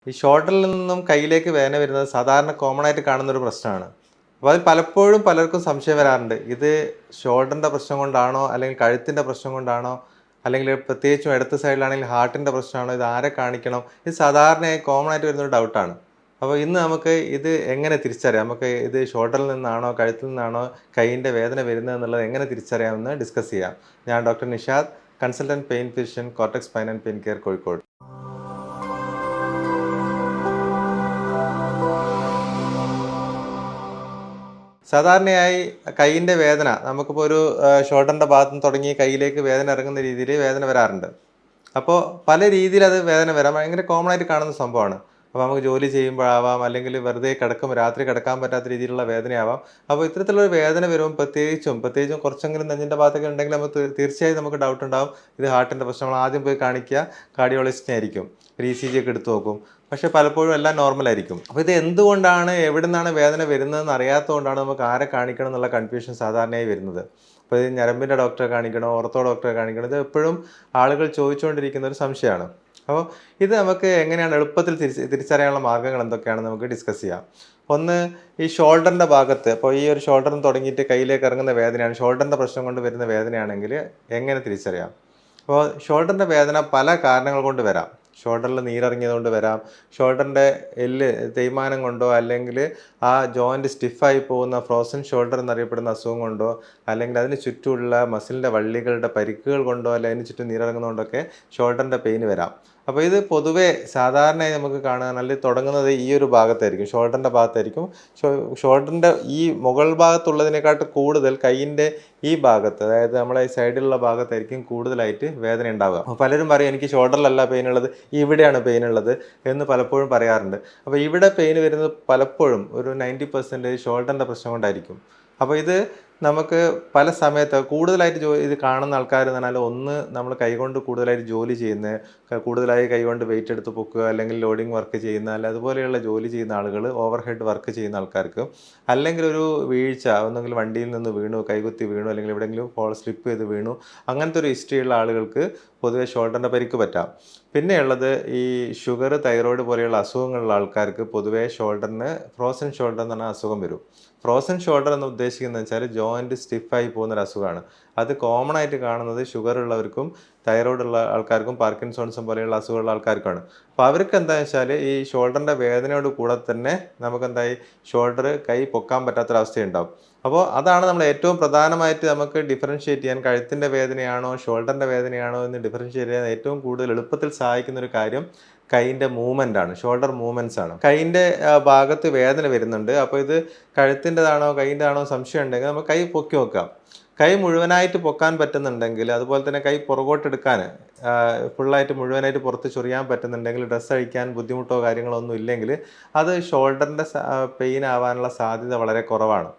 ഈ ഷോൾഡറിൽ നിന്നും കയ്യിലേക്ക് വേദന വരുന്നത് സാധാരണ കോമൺ ആയിട്ട് കാണുന്ന ഒരു പ്രശ്നമാണ്. അപ്പോൾ അത് പലപ്പോഴും പലർക്കും സംശയം വരാറുണ്ട്. ഇത് ഷോൾഡറിൻ്റെ പ്രശ്നം കൊണ്ടാണോ അല്ലെങ്കിൽ കഴുത്തിൻ്റെ പ്രശ്നം കൊണ്ടാണോ അല്ലെങ്കിൽ പ്രത്യേകിച്ചും ഇടത്ത് സൈഡിലാണെങ്കിൽ ഹാർട്ടിൻ്റെ പ്രശ്നമാണോ, ഇത് ആരെ കാണിക്കണം? ഇത് സാധാരണയായി കോമൺ ആയിട്ട് വരുന്നൊരു ഡൗട്ടാണ്. അപ്പോൾ ഇന്ന് നമുക്ക് ഇത് എങ്ങനെ തിരിച്ചറിയാം? നമുക്ക് ഇത് ഷോൾഡറിൽ നിന്നാണോ കഴുത്തിൽ നിന്നാണോ കൈയിൻ്റെ വേദന വരുന്നത് എന്നുള്ളത് എങ്ങനെ തിരിച്ചറിയാമെന്ന് ഡിസ്കസ് ചെയ്യാം. ഞാൻ doctor Nishad, consultant pain physician, cortex spine and pain care, Kozhikode. സാധാരണയായി കൈയിൻ്റെ വേദന നമുക്കിപ്പോൾ ഒരു ഷോൾഡറിൻ്റെ ഭാഗത്ത് നിന്ന് തുടങ്ങി കയ്യിലേക്ക് വേദന ഇറങ്ങുന്ന രീതിയിൽ വേദന വരാറുണ്ട്. അപ്പോൾ പല രീതിയിൽ അത് വേദന വരാം. ഭയങ്കര കോമൺ ആയിട്ട് കാണുന്ന സംഭവമാണ്. അപ്പോൾ നമുക്ക് ജോലി ചെയ്യുമ്പോഴാവാം, അല്ലെങ്കിൽ വെറുതെ കിടക്കുമ്പോൾ രാത്രി കിടക്കാൻ പറ്റാത്ത രീതിയിലുള്ള വേദനയാവാം. അപ്പോൾ ഇത്തരത്തിലുള്ള വേദന വരുമ്പോൾ പ്രത്യേകിച്ചും കുറച്ചെങ്കിലും നെഞ്ചിൻ്റെ ഭാഗത്തൊക്കെ ഉണ്ടെങ്കിൽ നമുക്ക് തീർച്ചയായും നമുക്ക് ഡൗട്ട് ഉണ്ടാവും. ഇത് ഹാർട്ടിൻ്റെ പ്രശ്നം. നമ്മൾ ആദ്യം പോയി കാണിക്കുക കാർഡിയോളജിസ്റ്റിനെ ആയിരിക്കും. ഒരു ECG ഒക്കെ എടുത്തു നോക്കും. പക്ഷേ പലപ്പോഴും എല്ലാം നോർമലായിരിക്കും. അപ്പോൾ ഇത് എന്തുകൊണ്ടാണ്, എവിടെ നിന്നാണ് വേദന വരുന്നതെന്ന് അറിയാത്തതുകൊണ്ടാണ് നമുക്ക് ആരെ കാണിക്കണം എന്നുള്ള കൺഫ്യൂഷൻ സാധാരണയായി വരുന്നത്. അപ്പോൾ ഇത് ഞരമ്പിൻ്റെ ഡോക്ടറെ കാണിക്കണോ, ഓർത്തോ ഡോക്ടറെ കാണിക്കണോ, ഇത് എപ്പോഴും ആളുകൾ ചോദിച്ചുകൊണ്ടിരിക്കുന്ന ഒരു സംശയമാണ്. അപ്പോൾ ഇത് നമുക്ക് എങ്ങനെയാണ് എളുപ്പത്തിൽ തിരിച്ചറിയാനുള്ള മാർഗ്ഗങ്ങൾ എന്തൊക്കെയാണെന്ന് നമുക്ക് ഡിസ്കസ് ചെയ്യാം. ഒന്ന്, ഈ ഷോൾഡറിൻ്റെ ഭാഗത്ത്, അപ്പോൾ ഈ ഒരു ഷോൾഡറിൽ നിന്ന് തുടങ്ങിയിട്ട് കയ്യിലേക്ക് ഇറങ്ങുന്ന വേദനയാണ്, ഷോൾഡറിൻ്റെ പ്രശ്നം കൊണ്ട് വരുന്ന വേദനയാണെങ്കിൽ എങ്ങനെ തിരിച്ചറിയാം? അപ്പോൾ ഷോൾഡറിൻ്റെ വേദന പല കാരണങ്ങൾ കൊണ്ട് വരാം. ഷോൾഡറിൽ നീരിറങ്ങിയത് കൊണ്ട് വരാം, ഷോൾഡറിൻ്റെ എല്ല് തേയ്മാനം കൊണ്ടോ, അല്ലെങ്കിൽ ആ ജോയിൻറ്റ് സ്റ്റിഫായി പോകുന്ന ഫ്രോസൺ ഷോൾഡർ എന്നറിയപ്പെടുന്ന അസുഖം കൊണ്ടോ, അല്ലെങ്കിൽ അതിന് ചുറ്റുമുള്ള മസിലിൻ്റെ വള്ളികളുടെ പരിക്കുകൾ കൊണ്ടോ, അല്ലെങ്കിൽ അതിന് ചുറ്റും നീരിറങ്ങുന്നതുകൊണ്ടൊക്കെ ഷോൾഡറിൻ്റെ പെയിൻ വരാം. അപ്പോൾ ഇത് പൊതുവേ സാധാരണയായി നമുക്ക് കാണാൻ തുടങ്ങുന്നത് ഈ ഒരു ഭാഗത്തായിരിക്കും, ഷോൾഡറിൻ്റെ ഭാഗത്തായിരിക്കും. ഷോൾഡറിൻ്റെ ഈ മുകൾ ഭാഗത്തുള്ളതിനെക്കാട്ട് കൂടുതൽ കൈയിൻ്റെ ഈ ഭാഗത്ത്, അതായത് നമ്മളെ ഈ സൈഡിലുള്ള ഭാഗത്തായിരിക്കും കൂടുതലായിട്ട് വേദന ഉണ്ടാവുക. അപ്പോൾ പലരും പറയും എനിക്ക് ഷോൾഡറിലല്ല പെയിൻ ഉള്ളത്, ഇവിടെയാണ് പെയിൻ ഉള്ളത് എന്ന് പലപ്പോഴും പറയാറുണ്ട്. അപ്പോൾ ഇവിടെ പെയിൻ വരുന്നത് പലപ്പോഴും ഒരു 90% ഷോൾഡറിൻ്റെ പ്രശ്നം കൊണ്ടായിരിക്കും. അപ്പോൾ ഇത് നമുക്ക് പല സമയത്ത് കൂടുതലായിട്ട് ഇത് കാണുന്ന ആൾക്കാർ എന്ന് പറഞ്ഞാൽ, ഒന്ന് നമ്മൾ കൈകൊണ്ട് കൂടുതലായിട്ട് ജോലി ചെയ്യുന്ന, കൂടുതലായി കൈകൊണ്ട് വെയിറ്റ് എടുത്ത് പൊക്കുക, അല്ലെങ്കിൽ ലോഡിങ് വർക്ക് ചെയ്യുന്ന, അല്ല അതുപോലെയുള്ള ജോലി ചെയ്യുന്ന ആളുകൾ, ഓവർ ഹെഡ് വർക്ക് ചെയ്യുന്ന ആൾക്കാർക്ക്, അല്ലെങ്കിൽ ഒരു വീഴ്ച, ഒന്നെങ്കിൽ വണ്ടിയിൽ നിന്ന് വീണു, കൈകുത്തി വീണു, അല്ലെങ്കിൽ എവിടെയെങ്കിലും സ്ലിപ്പ് ചെയ്ത് വീണു, അങ്ങനത്തെ ഒരു ഹിസ്റ്ററിയുള്ള ആളുകൾക്ക് പൊതുവെ ഷോൾഡറിൻ്റെ പരിക്ക് പറ്റാം. പിന്നെയുള്ളത് ഈ ഷുഗർ, തൈറോയ്ഡ് പോലെയുള്ള അസുഖങ്ങളുള്ള ആൾക്കാർക്ക് പൊതുവെ ഷോൾഡറിന് ഫ്രോസൺ ഷോൾഡർ എന്ന് പറഞ്ഞ അസുഖം വരും. ഫ്രോസൺ ഷോൾഡർ എന്ന് ഉദ്ദേശിക്കുന്നത് വെച്ചാൽ ജോയിൻറ്റ് സ്റ്റിഫായി പോകുന്നൊരു അസുഖമാണ്. അത് കോമൺ ആയിട്ട് കാണുന്നത് ഷുഗർ ഉള്ളവർക്കും തൈറോയ്ഡ് ഉള്ള ആൾക്കാർക്കും പാർക്കിൻസോൺസും പോലെയുള്ള അസുഖമുള്ള ആൾക്കാർക്കാണ്. അപ്പോൾ അവർക്ക് എന്താണെന്ന് വെച്ചാൽ ഈ ഷോൾഡറിൻ്റെ വേദനയോട് കൂടെ തന്നെ നമുക്കെന്തായി കൈ പൊക്കാൻ പറ്റാത്തൊരവസ്ഥയുണ്ടാവും. അപ്പോൾ അതാണ് നമ്മൾ ഏറ്റവും പ്രധാനമായിട്ട് നമുക്ക് ഡിഫറൻഷ്യേറ്റ് ചെയ്യാൻ, കഴുത്തിൻ്റെ വേദനയാണോ ഷോൾഡറിൻ്റെ വേദനയാണോ എന്ന് ഡിഫറൻഷ്യേറ്റ് ചെയ്യാൻ ഏറ്റവും കൂടുതൽ എളുപ്പത്തിൽ സഹായിക്കുന്ന ഒരു കാര്യം കൈയിൻ്റെ മൂവ്മെൻ്റ് ആണ്, ഷോൾഡർ മൂവ്മെൻറ്റ്സ് ആണ്. കൈയിൻ്റെ ഭാഗത്ത് വേദന വരുന്നുണ്ട്, അപ്പോൾ ഇത് കഴുത്തിൻ്റെതാണോ കൈയിൻ്റെ ആണോ സംശയം ഉണ്ടെങ്കിൽ നമുക്ക് കൈ പൊക്കി നോക്കാം. കൈ മുഴുവനായിട്ട് പൊക്കാൻ പറ്റുന്നുണ്ടെങ്കിൽ, അതുപോലെ തന്നെ കൈ പുറകോട്ടെടുക്കാൻ ഫുള്ളായിട്ട് മുഴുവനായിട്ട് പുറത്ത് ചൊറിയാൻ പറ്റുന്നുണ്ടെങ്കിൽ, ഡ്രസ്സ് അഴിക്കാൻ ബുദ്ധിമുട്ടോ കാര്യങ്ങളോ ഒന്നും ഇല്ലെങ്കിൽ, അത് ഷോൾഡറിൻ്റെ പെയിൻ ആവാനുള്ള സാധ്യത വളരെ കുറവാണ്.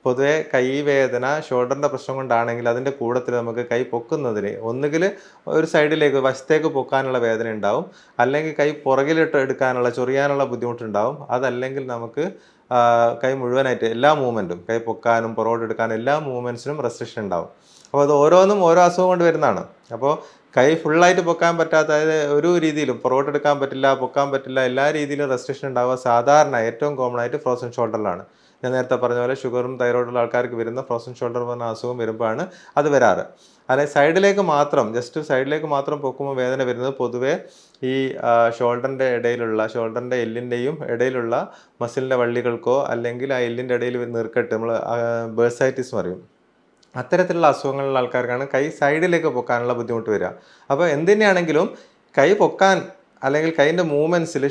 പൊതുവെ കൈ വേദന ഷോൾഡറിൻ്റെ പ്രശ്നം കൊണ്ടാണെങ്കിൽ അതിൻ്റെ കൂടത്തിൽ നമുക്ക് കൈ പൊക്കുന്നതിന് ഒന്നുകിൽ ഒരു സൈഡിലേക്ക് വശത്തേക്ക് പൊക്കാനുള്ള വേദന ഉണ്ടാവും, അല്ലെങ്കിൽ കൈ പുറകിലിട്ട് എടുക്കാനുള്ള ചൊറിയാനുള്ള ബുദ്ധിമുട്ടുണ്ടാവും. അതല്ലെങ്കിൽ നമുക്ക് കൈ മുഴുവനായിട്ട് എല്ലാ മൂവ്മെൻറ്റും, കൈ പൊക്കാനും പുറകോട്ടെടുക്കാനും എല്ലാ മൂവ്മെൻറ്റ്സിനും റെസ്ട്രിക്ഷൻ ഉണ്ടാവും. അപ്പോൾ അത് ഓരോന്നും ഓരോ അസുഖം കൊണ്ട് വരുന്നതാണ്. അപ്പോൾ കൈ ഫുള്ളായിട്ട് പൊക്കാൻ പറ്റാത്ത, അതായത് ഒരു രീതിയിലും പുറകോട്ടെടുക്കാൻ പറ്റില്ല, പൊക്കാൻ പറ്റില്ല, എല്ലാ രീതിയിലും റെസ്ട്രിക്ഷൻ ഉണ്ടാവുക സാധാരണ ഏറ്റവും കോമൺ ആയിട്ട് ഫ്രോസൺ ഷോൾഡറിലാണ്. ഞാൻ നേരത്തെ പറഞ്ഞ പോലെ ഷുഗറും തൈറോയിഡുള്ള ആൾക്കാർക്ക് വരുന്ന ഫ്രോസൺ ഷോൾഡർ പറഞ്ഞ അസുഖം വരുമ്പോഴാണ് അത് വരാറ്. അല്ലെങ്കിൽ ജസ്റ്റ് സൈഡിലേക്ക് മാത്രം പൊക്കുമ്പോൾ വേദന വരുന്നത് പൊതുവേ ഈ ഷോൾഡറിൻ്റെ എല്ലിൻ്റെയും ഇടയിലുള്ള മസിലിൻ്റെ വള്ളികൾക്കോ, അല്ലെങ്കിൽ ആ എല്ലിൻ്റെ ഇടയിൽ നീർക്കെട്ട്, നമ്മൾ ബേഴ്സൈറ്റിസ് പറയും, അത്തരത്തിലുള്ള അസുഖങ്ങളുള്ള ആൾക്കാർക്കാണ് കൈ സൈഡിലേക്ക് പൊക്കാനുള്ള ബുദ്ധിമുട്ട് വരിക. അപ്പോൾ എന്തിനാണെങ്കിലും കൈ പൊക്കാൻ, അല്ലെങ്കിൽ കൈയിൻ്റെ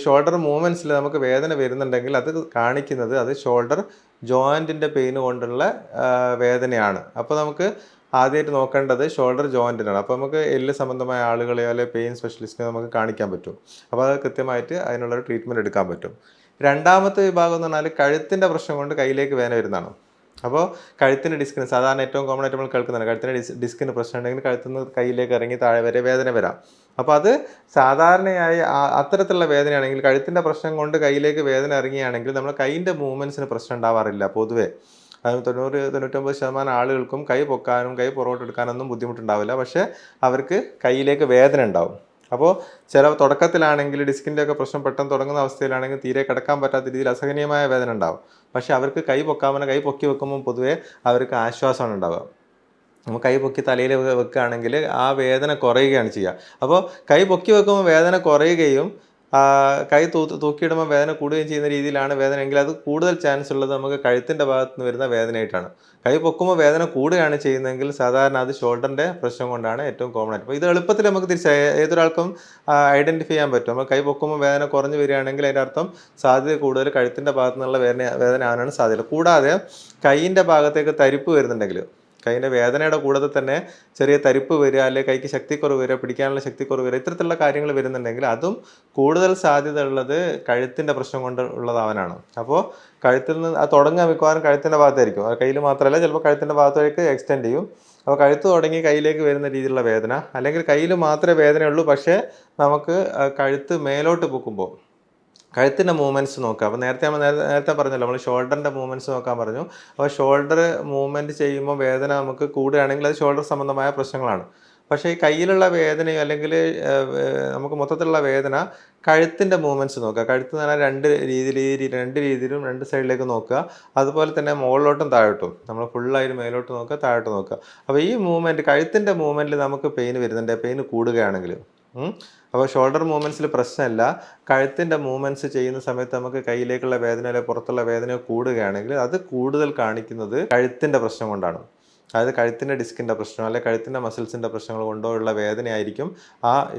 ഷോൾഡർ മൂവ്മെൻറ്റ്സിൽ നമുക്ക് വേദന വരുന്നുണ്ടെങ്കിൽ അത് കാണിക്കുന്നത് അത് ഷോൾഡർ ജോയിൻറ്റിൻ്റെ പെയിൻ കൊണ്ടുള്ള വേദനയാണ്. അപ്പോൾ നമുക്ക് ആദ്യമായിട്ട് നോക്കേണ്ടത് ഷോൾഡർ ജോയിൻറ്റിനാണ്. അപ്പോൾ നമുക്ക് എല്ല് സംബന്ധമായ ആളുകളെയോ അല്ലെങ്കിൽ പെയിൻ സ്പെഷ്യലിസ്റ്റിനെ നമുക്ക് കാണിക്കാൻ പറ്റും. അപ്പോൾ അത് കൃത്യമായിട്ട് അതിനുള്ളൊരു ട്രീറ്റ്മെൻറ്റ് എടുക്കാൻ പറ്റും. രണ്ടാമത്തെ വിഭാഗം എന്ന് പറഞ്ഞാൽ കഴുത്തിൻ്റെ പ്രശ്നം കൊണ്ട് കയ്യിലേക്ക് വേദന വരുന്നതാണ്. അപ്പോൾ കഴുത്തിൻ്റെ ഡിസ്കിന്, സാധാരണ ഏറ്റവും കോമൺ ആയിട്ട് നമ്മൾ കേൾക്കുന്നതാണ്, കഴുത്തിൻ്റെ ഡിസ്കിന് പ്രശ്നം ഉണ്ടെങ്കിൽ കഴുത്തിൽ നിന്ന് കയ്യിലേക്ക് ഇറങ്ങി താഴെ വരെ വേദന വരാം. അപ്പോൾ അത് സാധാരണയായി അത്തരത്തിലുള്ള വേദനയാണെങ്കിൽ, കഴുത്തിൻ്റെ പ്രശ്നം കൊണ്ട് കയ്യിലേക്ക് വേദന ഇറങ്ങിയാണെങ്കിൽ നമ്മൾ കൈയിൻ്റെ മൂവ്മെൻറ്റ്സിന് പ്രശ്നം ഉണ്ടാവാറില്ല പൊതുവേ. അത് 90-99% ആളുകൾക്കും കൈ പൊക്കാനും കൈ പുറകോട്ടെടുക്കാനൊന്നും ബുദ്ധിമുട്ടുണ്ടാവില്ല. പക്ഷേ അവർക്ക് കയ്യിലേക്ക് വേദന ഉണ്ടാവും. അപ്പോൾ ചില തുടക്കത്തിലാണെങ്കിൽ ഡിസ്കിൻ്റെ ഒക്കെ പ്രശ്നം പെട്ടെന്ന് തുടങ്ങുന്ന അവസ്ഥയിലാണെങ്കിൽ തീരെ കിടക്കാൻ പറ്റാത്ത രീതിയിൽ അസഹനീയമായ വേദന ഉണ്ടാവും. പക്ഷേ അവർക്ക് കൈ പൊക്കാമെന്ന് കൈ പൊക്കി വെക്കുമ്പോൾ പൊതുവേ അവർക്ക് ആശ്വാസമാണ് ഉണ്ടാവുക. നമ്മൾ കൈ പൊക്കി തലയിൽ വെക്കുകയാണെങ്കിൽ ആ വേദന കുറയുകയാണ് ചെയ്യുക. അപ്പോൾ കൈ പൊക്കി വെക്കുമ്പോൾ വേദന കുറയുകയും കൈ തൂക്കിയിടുമ്പോൾ വേദന കൂടുകയും ചെയ്യുന്ന രീതിയിലാണ് വേദന എങ്കിൽ അത് കൂടുതൽ ചാൻസ് ഉള്ളത് നമുക്ക് കഴുത്തിൻ്റെ ഭാഗത്ത് നിന്ന് വരുന്ന വേദനയായിട്ടാണ്. കൈ പൊക്കുമ്പോൾ വേദന കൂടുകയാണ് ചെയ്യുന്നതെങ്കിൽ സാധാരണ അത് ഷോൾഡറിൻ്റെ പ്രശ്നം കൊണ്ടാണ് ഏറ്റവും കോമൺ ആയിട്ട്. അപ്പോൾ ഇത് എളുപ്പത്തിൽ നമുക്ക് ഏതൊരാൾക്കും ഐഡൻറ്റിഫൈ ചെയ്യാൻ പറ്റും. നമ്മൾ കൈ പൊക്കുമ്പോൾ വേദന കുറഞ്ഞു വരികയാണെങ്കിൽ അതിൻ്റെ അർത്ഥം സാധ്യത കൂടുതൽ കഴുത്തിൻ്റെ ഭാഗത്തു നിന്നുള്ള വേദന ആവാനാണ് സാധ്യത. കൂടാതെ കൈയിൻ്റെ ഭാഗത്തേക്ക് തരിപ്പ് വരുന്നുണ്ടെങ്കിൽ, കൈയിൻ്റെ വേദനയുടെ കൂടെ തന്നെ ചെറിയ തരിപ്പ് വരിക, അല്ലെങ്കിൽ കൈക്ക് ശക്തിക്കുറവ് വരിക, പിടിക്കാനുള്ള ശക്തിക്കുറവ് വരിക, ഇത്തരത്തിലുള്ള കാര്യങ്ങൾ വരുന്നുണ്ടെങ്കിൽ അതും കൂടുതൽ സാധ്യത ഉള്ളത് കഴുത്തിൻ്റെ പ്രശ്നം കൊണ്ട് ഉള്ളതാവാനാണ്. അപ്പോൾ കഴുത്തിൽ നിന്ന് അത് തുടങ്ങുക മിക്കവാറും കഴുത്തിൻ്റെ ഭാഗത്തായിരിക്കും. കയ്യിൽ മാത്രമല്ല, ചിലപ്പോൾ കഴുത്തിൻ്റെ ഭാഗത്തേക്ക് എക്സ്റ്റെൻഡ് ചെയ്യും. അപ്പോൾ കഴുത്ത് തുടങ്ങി കയ്യിലേക്ക് വരുന്ന രീതിയിലുള്ള വേദന, അല്ലെങ്കിൽ കയ്യിൽ മാത്രമേ വേദനയുള്ളൂ പക്ഷേ നമുക്ക് കഴുത്ത് മേലോട്ട് പൊക്കുമ്പോൾ കഴുത്തിൻ്റെ മൂവ്മെൻറ്റ്സ് നോക്കുക. അപ്പോൾ നേരത്തെ പറഞ്ഞല്ലോ, നമ്മൾ ഷോൾഡറിൻ്റെ മൂവ്മെൻറ്റ്സ് നോക്കാൻ പറഞ്ഞു. അപ്പോൾ ഷോൾഡർ മൂവ്മെൻറ്റ് ചെയ്യുമ്പോൾ വേദന നമുക്ക് കൂടുകയാണെങ്കിൽ അത് ഷോൾഡർ സംബന്ധമായ പ്രശ്നങ്ങളാണ്. പക്ഷേ ഈ കയ്യിലുള്ള വേദനയോ അല്ലെങ്കിൽ നമുക്ക് മൊത്തത്തിലുള്ള വേദന കഴുത്തിൻ്റെ മൂവ്മെൻറ്റ്സ് നോക്കുക. കഴുത്ത് എന്ന് പറഞ്ഞാൽ രണ്ട് രീതിയിലും രണ്ട് സൈഡിലേക്ക് നോക്കുക. അതുപോലെ തന്നെ മുകളിലോട്ടും താഴോട്ടും, നമ്മൾ ഫുള്ളായിട്ട് മേലോട്ട് നോക്കുക, താഴോട്ട് നോക്കുക. അപ്പോൾ ഈ മൂവ്മെൻറ്റ്, കഴുത്തിൻ്റെ മൂവ്മെൻറ്റിൽ നമുക്ക് പെയിൻ വരുന്നുണ്ട്, പെയിൻ കൂടുകയാണെങ്കിൽ. അപ്പോൾ ഷോൾഡർ മൂവ്മെൻറ്റ്സിൽ പ്രശ്നമില്ല. കഴുത്തിൻ്റെ മൂവ്മെൻറ്റ്സ് ചെയ്യുന്ന സമയത്ത് നമുക്ക് കയ്യിലേക്കുള്ള വേദന അല്ലെങ്കിൽ പുറത്തുള്ള വേദന കൂടുകയാണെങ്കിൽ അത് കൂടുതൽ കാണിക്കുന്നത് കഴുത്തിൻ്റെ പ്രശ്നം കൊണ്ടാണ്. അതായത് കഴുത്തിൻ്റെ ഡിസ്കിൻ്റെ പ്രശ്നം അല്ലെങ്കിൽ കഴുത്തിൻ്റെ മസിൽസിൻ്റെ പ്രശ്നങ്ങൾ കൊണ്ടോ ഉള്ള വേദനയായിരിക്കും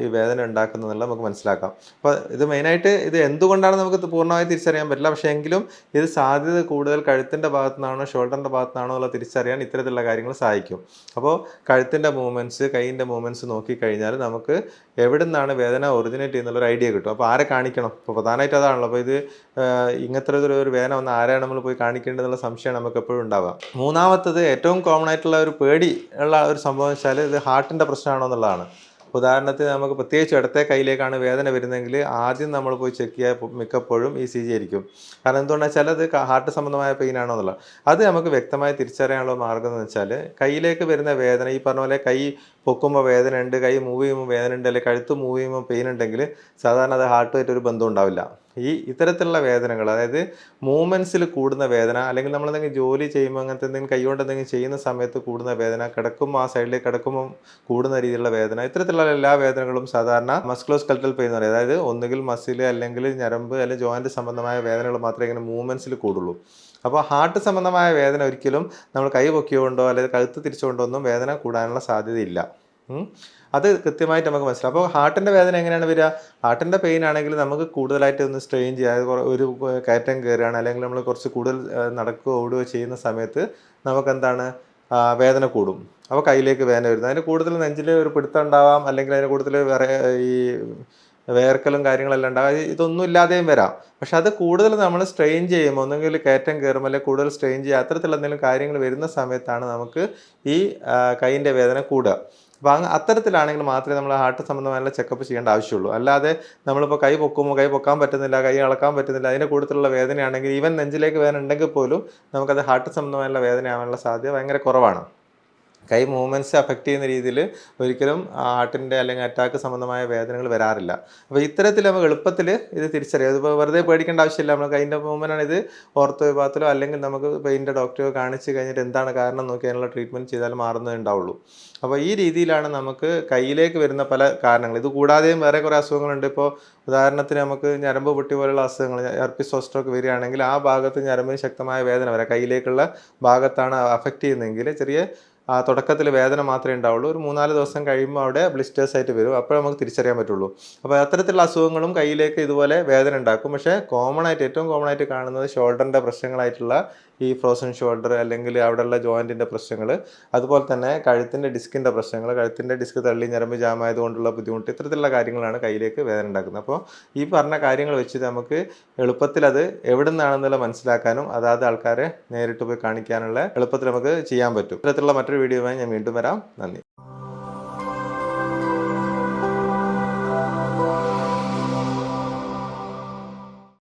ഈ വേദന ഉണ്ടാക്കുന്നതെന്നുള്ളത് നമുക്ക് മനസ്സിലാക്കാം. അപ്പോൾ ഇത് മെയിനായിട്ട് ഇത് എന്തുകൊണ്ടാണ് നമുക്ക് പൂർണ്ണമായി തിരിച്ചറിയാൻ പറ്റില്ല. പക്ഷേ എങ്കിലും ഇത് സാധ്യത കൂടുതൽ കഴുത്തിൻ്റെ ഭാഗത്തു നിന്നാണോ ഷോൾഡറിൻ്റെ ഭാഗത്തു നിന്നാണോ എന്നുള്ള തിരിച്ചറിയാൻ ഇത്തരത്തിലുള്ള കാര്യങ്ങൾ സഹായിക്കും. അപ്പോൾ കഴുത്തിൻ്റെ മൂവ്മെൻറ്റ്സ്, കൈയിൻ്റെ മൂവ്മെൻറ്റ്സ് നോക്കിക്കഴിഞ്ഞാൽ നമുക്ക് എവിടെ നിന്നാണ് വേദന ഒറിജിനേറ്റ് ചെയ്യുന്നുള്ളൊരു ഐഡിയ കിട്ടും. അപ്പോൾ ആരെ കാണിക്കണം? ഇപ്പോൾ പ്രധാനമായിട്ട് അതാണല്ലോ. അപ്പോൾ ഇത് ഇങ്ങനത്തെ ഒരു വേദന വന്ന് ആരെയാണ് നമ്മൾ പോയി കാണിക്കേണ്ടതെന്നുള്ള സംശയമാണ് നമുക്ക് എപ്പോഴും ഉണ്ടാവുക. മൂന്നാമത്തത് ഏറ്റവും കോമൺ ആയിട്ടുള്ള ഒരു പേടി ഉള്ള ഒരു സംഭവം വെച്ചാൽ ഇത് ഹാർട്ടിൻ്റെ പ്രശ്നമാണോ എന്നുള്ളതാണ്. ഉദാഹരണത്തിന് നമുക്ക് പ്രത്യേകിച്ച് ഇടത്തെ കൈയിലേക്കാണ് വേദന വരുന്നതെങ്കിൽ ആദ്യം നമ്മൾ പോയി ചെക്ക് ചെയ്യുക മിക്കപ്പോഴും ECG ആയിരിക്കും. കാരണം എന്തുകൊണ്ടാണെന്ന് വെച്ചാൽ അത് ഹാർട്ട് സംബന്ധമായ പെയിൻ ആണോ എന്നുള്ളത്. അത് നമുക്ക് വ്യക്തമായി തിരിച്ചറിയാനുള്ള മാർഗ്ഗം എന്ന് വെച്ചാൽ കയ്യിലേക്ക് വരുന്ന വേദന, ഈ പറഞ്ഞ പോലെ കൈ പൊക്കുമ്പോൾ വേദന ഉണ്ട്, കൈ മൂവ് ചെയ്യുമ്പോൾ വേദന ഉണ്ട്, അല്ലെങ്കിൽ കഴുത്ത് മൂവ് ചെയ്യുമ്പോൾ പെയിൻ ഉണ്ടെങ്കിൽ സാധാരണ അത് ഹാർട്ടുമായിട്ടൊരു ബന്ധം ഉണ്ടാവില്ല. ഇത്തരത്തിലുള്ള വേദനകൾ, അതായത് മൂവ്മെൻറ്റ്സിൽ കൂടുന്ന വേദന, അല്ലെങ്കിൽ നമ്മളെന്തെങ്കിലും ജോലി ചെയ്യുമ്പോൾ അങ്ങനത്തെ എന്തെങ്കിലും കൈകൊണ്ട് എന്തെങ്കിലും ചെയ്യുന്ന സമയത്ത് കൂടുന്ന വേദന, കിടക്കുമ്പോൾ ആ സൈഡിലേക്ക് കിടക്കുമ്പോൾ കൂടുന്ന രീതിയിലുള്ള വേദന, ഇത്തരത്തിലുള്ള എല്ലാ വേദനകളും സാധാരണ മസ്കുലോസ്കെലറ്റൽ പെയിൻ എന്ന് പറയും. അതായത് ഒന്നുകിൽ മസിൽ, അല്ലെങ്കിൽ ഞരമ്പ്, അല്ലെങ്കിൽ ജോയിൻറ്റ് സംബന്ധമായ വേദനകൾ മാത്രമേ ഇങ്ങനെ മൂവ്മെൻറ്റ്സിൽ കൂടുള്ളൂ. അപ്പോൾ ഹാർട്ട് സംബന്ധമായ വേദന ഒരിക്കലും നമ്മൾ കൈ പൊക്കിയോണ്ടോ അല്ലെങ്കിൽ കഴുത്ത് തിരിച്ചുകൊണ്ടോ ഒന്നും വേദന കൂടാനുള്ള സാധ്യതയില്ല. അത് കൃത്യമായിട്ട് നമുക്ക് മനസ്സിലാവും. അപ്പോൾ ഹാർട്ടിൻ്റെ വേദന എങ്ങനെയാണ് വരിക? ഹാർട്ടിൻ്റെ പെയിൻ ആണെങ്കിൽ നമുക്ക് കൂടുതലായിട്ട് ഒന്ന് സ്ട്രെയിൻ ചെയ്യുക, ഒരു കയറ്റം കയറുകയാണ്, അല്ലെങ്കിൽ നമ്മൾ കുറച്ച് കൂടുതൽ നടക്കുകയോ ഓടുകയോ ചെയ്യുന്ന സമയത്ത് നമുക്കെന്താണ് വേദന കൂടും. അപ്പോൾ കയ്യിലേക്ക് വേദന വരുന്നത്. അതിന് കൂടുതൽ നെഞ്ചിൽ ഒരു പിടുത്തം ഉണ്ടാവാം, അല്ലെങ്കിൽ അതിന് കൂടുതൽ ഈ വേർക്കലും കാര്യങ്ങളെല്ലാം ഉണ്ടാകും. ഇതൊന്നും ഇല്ലാതെയും വരാം. പക്ഷെ അത് കൂടുതൽ നമ്മൾ സ്ട്രെയിൻ ചെയ്യുമ്പോൾ, ഒന്നെങ്കിൽ കയറ്റം കയറുമ്പോൾ, അല്ലെങ്കിൽ കൂടുതൽ സ്ട്രെയിൻ ചെയ്യുക, അത്തരത്തിലുള്ള എന്തെങ്കിലും കാര്യങ്ങൾ വരുന്ന സമയത്താണ് നമുക്ക് ഈ കൈയിൻ്റെ വേദന കൂടുക. അപ്പോൾ അത്തരത്തിലാണെങ്കിൽ മാത്രമേ നമ്മൾ ഹാർട്ട് സംബന്ധമായുള്ള ചെക്കപ്പ് ചെയ്യേണ്ട ആവശ്യമുള്ളൂ. അല്ലാതെ നമ്മളിപ്പോൾ കൈ പൊക്കുമ്പോൾ കൈ പൊക്കാൻ പറ്റുന്നില്ല, കൈ അളക്കാൻ പറ്റുന്നില്ല, അതിൻ്റെ കൂട്ടത്തിലുള്ള വേദനയാണെങ്കിൽ ഈവൻ നെഞ്ചിലേക്ക് വേദന ഉണ്ടെങ്കിൽ പോലും നമുക്കത് ഹാർട്ട് സംബന്ധമായുള്ള വേദനയാവാനുള്ള സാധ്യത ഭയങ്കര കുറവാണ്. കൈ മൂവ്മെൻറ്റ്സ് അഫക്റ്റ് ചെയ്യുന്ന രീതിയിൽ ഒരിക്കലും ഹാർട്ടിൻ്റെ അല്ലെങ്കിൽ അറ്റാക്ക് സംബന്ധമായ വേദനകൾ വരാറില്ല. അപ്പോൾ ഇത്തരത്തിൽ നമുക്ക് എളുപ്പത്തിൽ ഇത് തിരിച്ചറിയാം. ഇതിപ്പോൾ വെറുതെ പേടിക്കേണ്ട ആവശ്യമില്ല. നമ്മൾ കൈൻ്റെ മൂവ്മെൻ്റാണ് ഇത് ഓർത്തോ വിഭാഗത്തിലോ അല്ലെങ്കിൽ നമുക്ക് പെയിൻ്റെ ഡോക്ടറോ കാണിച്ച് കഴിഞ്ഞിട്ട് എന്താണ് കാരണം നോക്കി അതിനുള്ള ട്രീറ്റ്മെൻറ്റ് ചെയ്താൽ മാറുന്നതേ ഉണ്ടാവുള്ളൂ. അപ്പോൾ ഈ രീതിയിലാണ് നമുക്ക് കയ്യിലേക്ക് വരുന്ന പല കാരണങ്ങൾ. ഇത് കൂടാതെയും വേറെ കുറേ അസുഖങ്ങളുണ്ട്. ഇപ്പോൾ ഉദാഹരണത്തിന് നമുക്ക് ഞരമ്പ് പൊട്ടി പോലുള്ള അസുഖങ്ങൾ, ഹെർപ്പിസ് സോസ്റ്റർ വരുകയാണെങ്കിൽ ആ ഭാഗത്ത് ഞരമ്പിന് ശക്തമായ വേദന വരാം. കയ്യിലേക്കുള്ള ഭാഗത്താണ് അഫക്റ്റ് ചെയ്യുന്നതെങ്കിൽ ചെറിയ തുടക്കത്തിൽ വേദന മാത്രമേ ഉണ്ടാവുള്ളൂ. ഒരു 3-4 ദിവസം കഴിയുമ്പോൾ അവിടെ ബ്ലിസ്റ്റേഴ്സ് ആയിട്ട് വരും. അപ്പോൾ നമുക്ക് തിരിച്ചറിയാൻ പറ്റുള്ളൂ. അപ്പോൾ അത്തരത്തിലുള്ള അസുഖങ്ങളും കയ്യിലേക്ക് ഇതുപോലെ വേദന ഉണ്ടാക്കും. പക്ഷേ ഏറ്റവും കോമൺ ആയിട്ട് കാണുന്നത് ഷോൾഡറിൻ്റെ പ്രശ്നങ്ങളായിട്ടുള്ള ഈ ഫ്രോസൺ ഷോൾഡർ, അല്ലെങ്കിൽ അവിടെയുള്ള ജോയിൻറ്റിൻ്റെ പ്രശ്നങ്ങൾ, അതുപോലെ തന്നെ കഴുത്തിൻ്റെ ഡിസ്കിൻ്റെ പ്രശ്നങ്ങൾ, കഴുത്തിൻ്റെ ഡിസ്ക് തള്ളി ഞരമ്പ് ജാമായതുകൊണ്ടുള്ള ബുദ്ധിമുട്ട്, ഇത്തരത്തിലുള്ള കാര്യങ്ങളാണ് കയ്യിലേക്ക് വേദന ഉണ്ടാക്കുന്നത്. അപ്പോൾ ഈ പറഞ്ഞ കാര്യങ്ങൾ വെച്ചിട്ട് നമുക്ക് എളുപ്പത്തിൽ അത് എവിടെ നിന്നാണെന്നുള്ള മനസ്സിലാക്കാനും അതാത് ആൾക്കാരെ നേരിട്ട് പോയി കാണിക്കാനുള്ള എളുപ്പത്തിൽ നമുക്ക് ചെയ്യാൻ പറ്റും. ഇത്തരത്തിലുള്ള മറ്റൊരു വീഡിയോയുമായി ഞാൻ വീണ്ടും വരാം. നന്ദി.